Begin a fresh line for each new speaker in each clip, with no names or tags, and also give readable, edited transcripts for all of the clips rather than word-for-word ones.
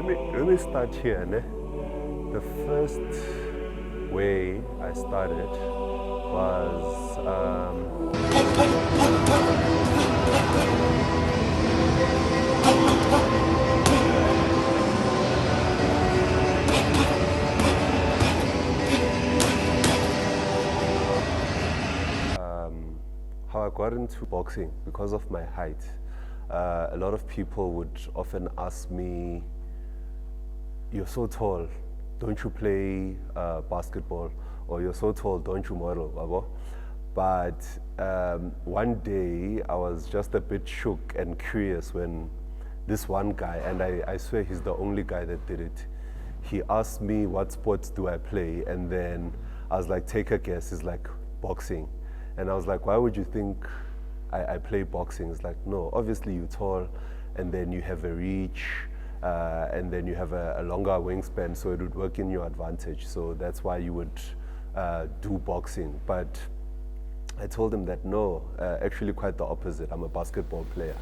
let me start here. Ne? The first way I started was how I got into boxing because of my height. A lot of people would often ask me, "You're so tall, don't you play basketball?" Or "You're so tall, don't you model?" Babo? But one day I was just a bit shook and curious when this one guy, and I swear he's the only guy that did it, he asked me, "What sports do I play?" And then I was like, "Take a guess." He's like, "Boxing." And I was like, "Why would you think I play boxing?" It's like, "No, obviously you're tall, and then you have a reach, and then you have a longer wingspan, so it would work in your advantage. So that's why you would do boxing." But I told him that no, actually quite the opposite. I'm a basketball player.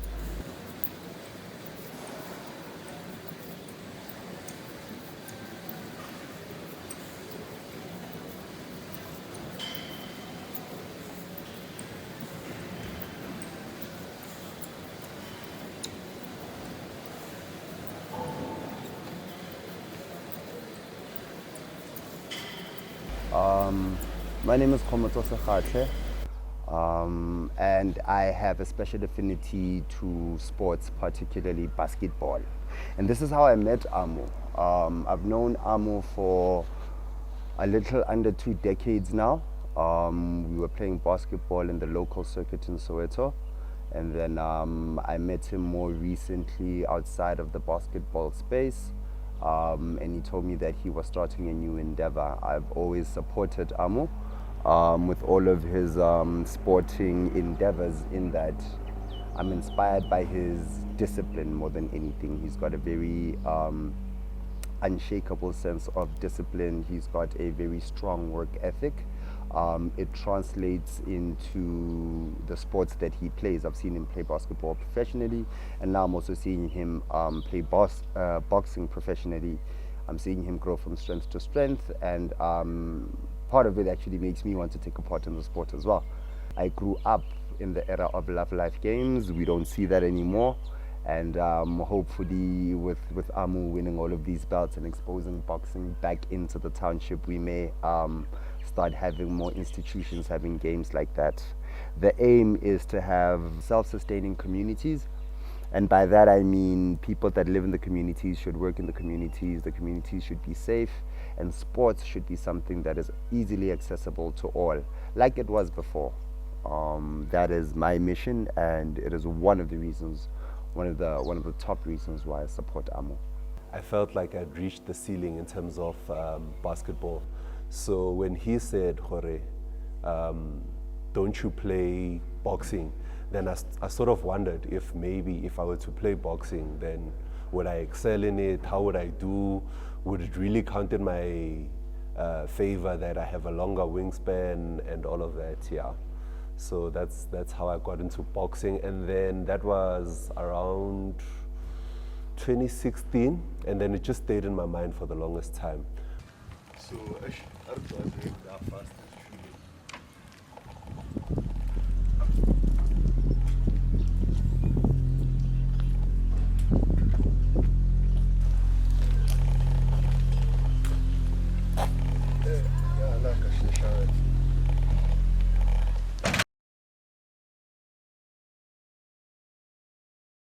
My name is Sekhatle, and I have a special affinity to sports, particularly basketball. And this is how I met Amo. I've known Amo for a little under 2 decades now. We were playing basketball in the local circuit in Soweto. And then I met him more recently outside of the basketball space. And he told me that he was starting a new endeavor. I've always supported Amo with all of his sporting endeavors, in that I'm inspired by his discipline more than anything. He's got a very unshakable sense of discipline. He's got a very strong work ethic. It translates into the sports that he plays. I've seen him play basketball professionally, and now I'm also seeing him play boxing professionally. I'm seeing him grow from strength to strength, and part of it actually makes me want to take a part in the sport as well. I grew up in the era of Love Life games. We don't see that anymore. And hopefully with Amu winning all of these belts and exposing boxing back into the township, we may start having more institutions having games like that. The aim is to have self-sustaining communities, and by that I mean people that live in the communities should work in the communities should be safe, and sports should be something that is easily accessible to all, like it was before. That is my mission, and it is one of the top reasons why I support Amo.
I felt like I'd reached the ceiling in terms of basketball. So when he said, "Hore, don't you play boxing?" then I sort of wondered if maybe if I were to play boxing, then would I excel in it? How would I do? Would it really count in my favor that I have a longer wingspan and all of that? Yeah. So that's how I got into boxing, and then that was around 2016, and then it just stayed in my mind for the longest time. So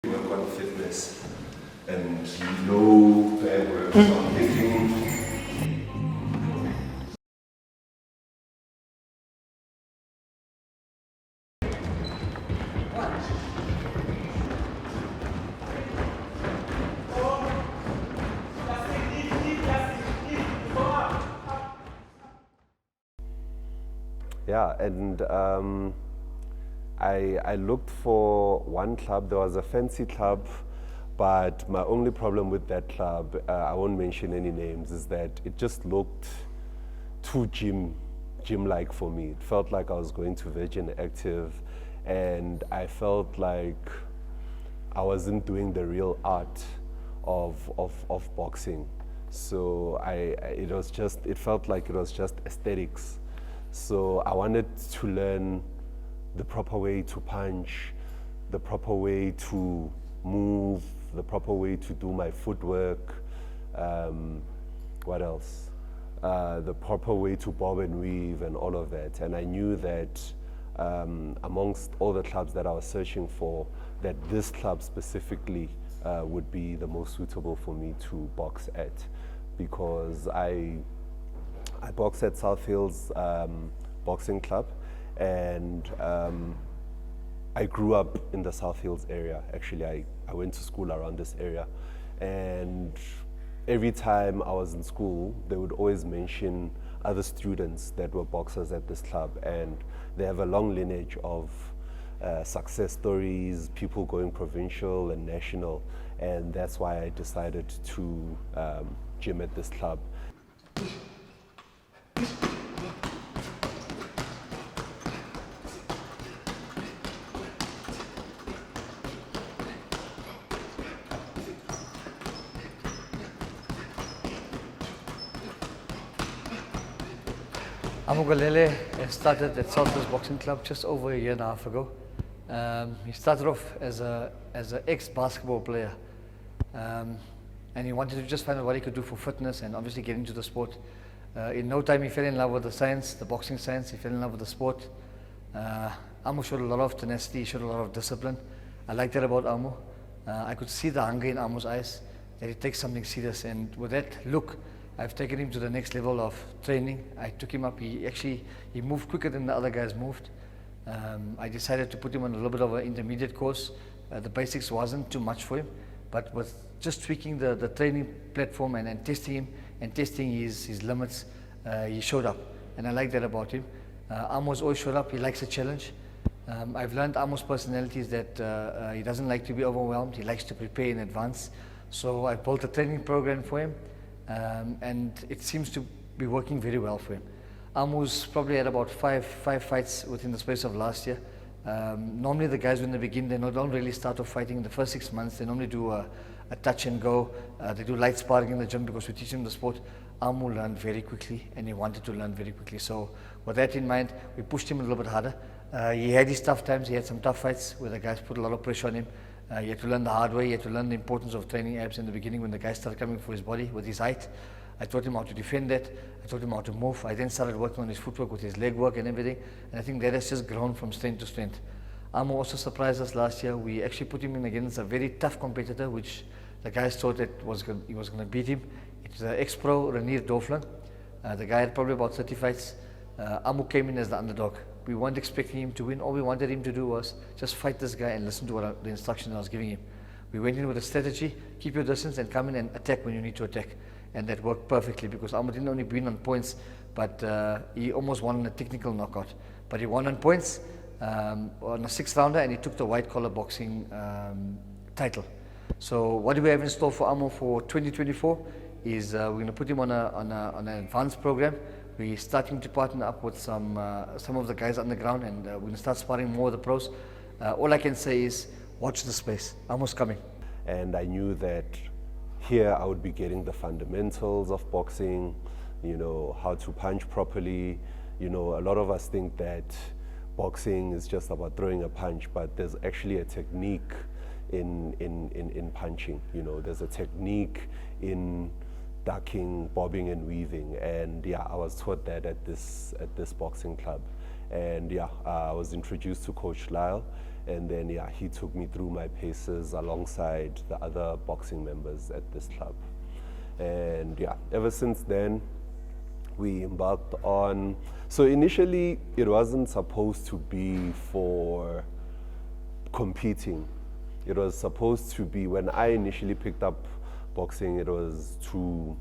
work on fitness and no bad work. So I'm thinking yeah, and I looked for one club. There was a fancy club, but my only problem with that club, I won't mention any names, is that it just looked too gym-like for me. It felt like I was going to Virgin Active, and I felt like I wasn't doing the real art of boxing. So it felt like it was just aesthetics. So I wanted to learn the proper way to punch, the proper way to move, the proper way to do my footwork. What else? The proper way to bob and weave and all of that. And I knew that amongst all the clubs that I was searching for, that this club specifically would be the most suitable for me to box at, because I box at South Hills Boxing Club, and I grew up in the South Hills area. Actually, I went to school around this area, and every time I was in school, they would always mention other students that were boxers at this club, and they have a long lineage of success stories, people going provincial and national, and that's why I decided to gym at this club.
Amugalele started at South Hills Boxing Club just over a year and a half ago. He started off as an ex-basketball player, and he wanted to just find out what he could do for fitness and obviously get into the sport. In no time he fell in love with the science, the boxing science. He fell in love with the sport. Amu showed a lot of tenacity, he showed a lot of discipline. I liked that about Amu. I could see the hunger in Amu's eyes, that he takes something serious, and with that look, I've taken him to the next level of training. I took him up. He moved quicker than the other guys moved. I decided to put him on a little bit of an intermediate course. The basics wasn't too much for him, but with just tweaking the training platform and testing him and testing his limits, he showed up, and I like that about him. Amu's always showed up. He likes a challenge. I've learned Amu's personality is that he doesn't like to be overwhelmed. He likes to prepare in advance. So I built a training program for him. And it seems to be working very well for him. Amu's probably had about five fights within the space of last year. Normally the guys when they begin, they don't really start off fighting in the first 6 months. They normally do a touch and go. They do light sparring in the gym because we teach them the sport. Amu learned very quickly, and he wanted to learn very quickly. So with that in mind, we pushed him a little bit harder. He had his tough times. He had some tough fights where the guys put a lot of pressure on him. He had to learn the hard way. He had to learn the importance of training abs in the beginning when the guys started coming for his body with his height. I taught him how to defend that. I taught him how to move. I then started working on his footwork with his leg work and everything. And I think that has just grown from strength to strength. Amu also surprised us last year. We actually put him in against a very tough competitor, which the guys thought that he was going to beat him. It's ex-pro Renier Doflin. The guy had probably about 30 fights. Amu came in as the underdog. We weren't expecting him to win. All we wanted him to do was just fight this guy and listen to the instructions I was giving him. We went in with a strategy, keep your distance and come in and attack when you need to attack. And that worked perfectly because Amu didn't only win on points, but he almost won a technical knockout. But he won on points on a 6th rounder, and he took the white collar boxing title. So what do we have in store for Amu for 2024 is we're going to put him on an advanced program. We're starting to partner up with some of the guys on the ground, and we're going to start sparring more of the pros. All I can say is watch the space. Amu's coming.
And I knew that here I would be getting the fundamentals of boxing, you know, how to punch properly. You know, a lot of us think that boxing is just about throwing a punch, but there's actually a technique in punching. You know, there's a technique in ducking, bobbing and weaving, and yeah, I was taught that at this boxing club. And yeah, I was introduced to Coach Lyle, and then yeah, he took me through my paces alongside the other boxing members at this club. And yeah, ever since then we embarked on, so initially it wasn't supposed to be for competing. It was supposed to be, when I initially picked up boxing, it was to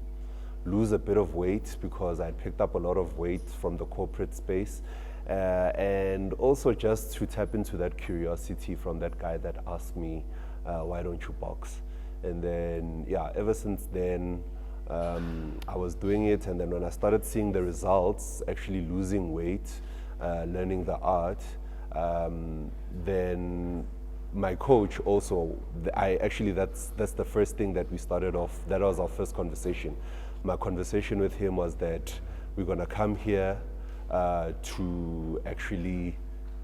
lose a bit of weight because I picked up a lot of weight from the corporate space, and also just to tap into that curiosity from that guy that asked me, why don't you box? And then yeah, ever since then I was doing it, and then when I started seeing the results, actually losing weight, learning the art, then my coach also, that's the first thing that we started off. That was our first conversation. My conversation with him was that we're gonna come here to actually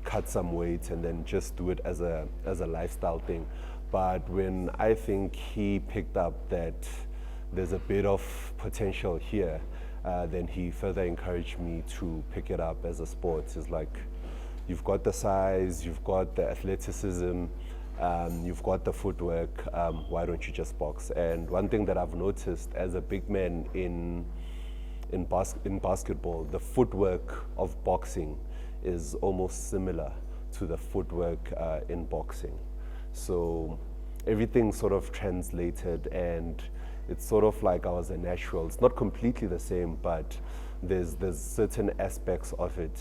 cut some weight and then just do it as a lifestyle thing. But when I think he picked up that there's a bit of potential here, then he further encouraged me to pick it up as a sport. It's like, you've got the size, you've got the athleticism, you've got the footwork, why don't you just box? And one thing that I've noticed as a big man in basketball, the footwork of boxing is almost similar to the footwork in boxing. So everything sort of translated, and it's sort of like I was a natural. It's not completely the same, but there's certain aspects of it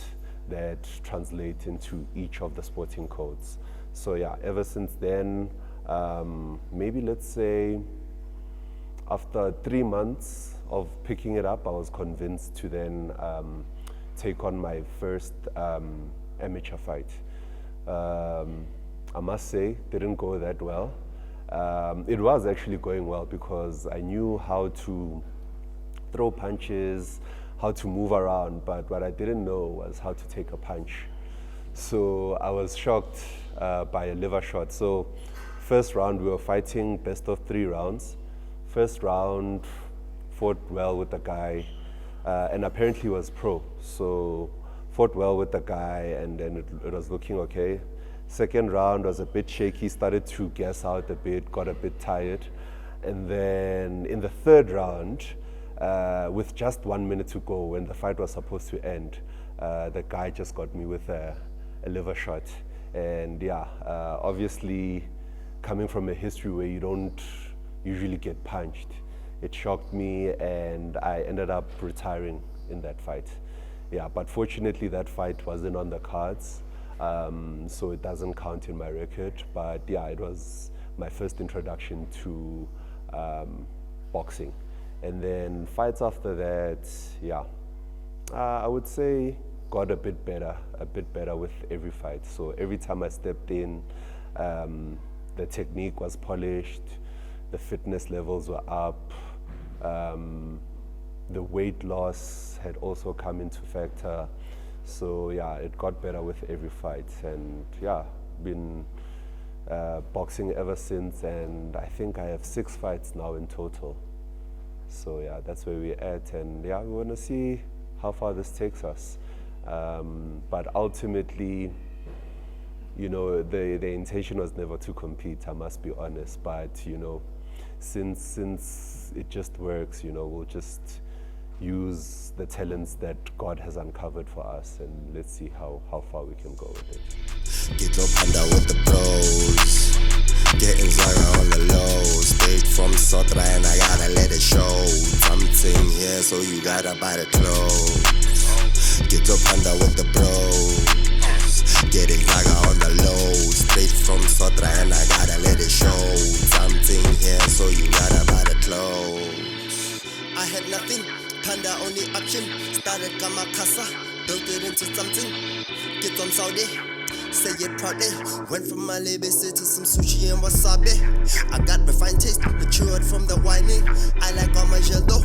that translate into each of the sporting codes. So yeah, ever since then, maybe let's say after 3 months of picking it up, I was convinced to then take on my first amateur fight. I must say, didn't go that well. It was actually going well because I knew how to throw punches, how to move around, but what I didn't know was how to take a punch. So I was shocked by a liver shot. So first round, we were fighting best of 3 rounds. First round, fought well with the guy, and apparently he was pro. So fought well with the guy, and then it was looking okay. Second round was a bit shaky, started to gas out a bit, got a bit tired. And then in the third round, with just 1 minute to go, when the fight was supposed to end, the guy just got me with a liver shot. And yeah, obviously coming from a history where you don't usually get punched, it shocked me, and I ended up retiring in that fight. Yeah, but fortunately that fight wasn't on the cards, so it doesn't count in my record. But yeah, it was my first introduction to boxing. And then fights after that, yeah, I would say got a bit better with every fight. So every time I stepped in, the technique was polished, the fitness levels were up, the weight loss had also come into factor. So yeah, it got better with every fight, and yeah, been boxing ever since, and I think I have 6 fights now in total. So yeah, that's where we're at, and yeah, we want to see how far this takes us. But ultimately, you know, the intention was never to compete, I must be honest. But you know, since it just works, you know, we'll just use the talents that God has uncovered for us, and let's see how far we can go with it.
Get up under with the pros, getting Zara on the low. Straight from Sotra and I gotta let it show. Tsamtseng here, so you gotta buy the clothes. Get up under with the bros, getting Zara on the low. Straight from Sotra and I gotta let it show. Tsamtseng here, so you gotta buy the clothes. I had nothing, Panda only option. Started Kamakasa, built it into something. Get on Saudi, say it proudly. Went from my Malibisi to some sushi and wasabi. I got refined taste, matured from the whining. I like all my gel though.